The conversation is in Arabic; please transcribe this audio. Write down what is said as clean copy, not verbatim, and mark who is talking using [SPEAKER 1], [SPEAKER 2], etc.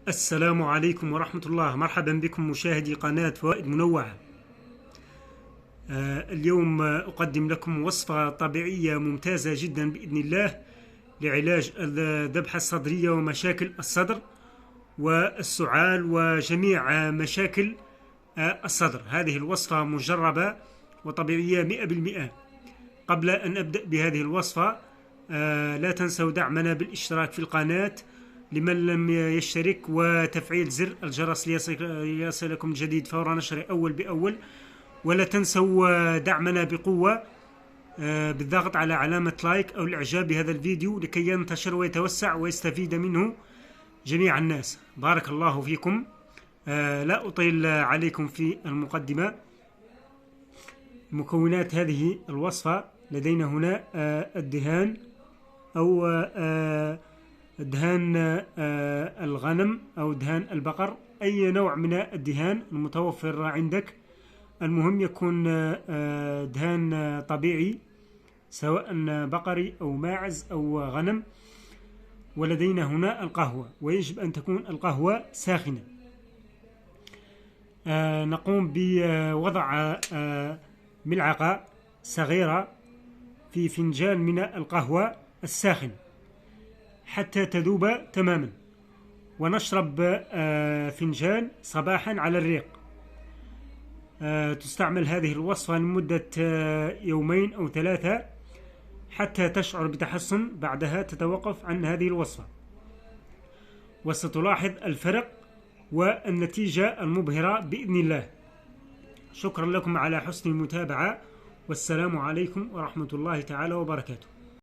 [SPEAKER 1] السلام عليكم ورحمة الله. مرحبا بكم مشاهدي قناة فوائد منوعة. اليوم أقدم لكم وصفة طبيعية ممتازة جدا بإذن الله لعلاج الذبحة الصدرية ومشاكل الصدر والسعال وجميع مشاكل الصدر. هذه الوصفة مجربة وطبيعية 100%. قبل أن أبدأ بهذه الوصفة لا تنسوا دعمنا بالاشتراك في القناة لمن لم يشترك، وتفعيل زر الجرس ليصلكم الجديد فور نشر أول بأول. ولا تنسوا دعمنا بقوة بالضغط على علامة لايك أو الإعجاب بهذا الفيديو لكي ينتشر ويتوسع ويستفيد منه جميع الناس. بارك الله فيكم. لا أطيل عليكم في المقدمة. مكونات هذه الوصفة: لدينا هنا الدهان أو دهان الغنم أو دهان البقر، أي نوع من الدهان المتوفر عندك، المهم يكون دهان طبيعي سواء بقري أو ماعز أو غنم. ولدينا هنا القهوة، ويجب أن تكون القهوة ساخنة. نقوم بوضع ملعقة صغيرة في فنجان من القهوة الساخن حتى تذوب تماما، ونشرب فنجان صباحا على الريق. تستعمل هذه الوصفة لمدة 2 أو 3 حتى تشعر بتحسن، بعدها تتوقف عن هذه الوصفة وستلاحظ الفرق والنتيجة المبهرة بإذن الله. شكرا لكم على حسن المتابعة، والسلام عليكم ورحمة الله تعالى وبركاته.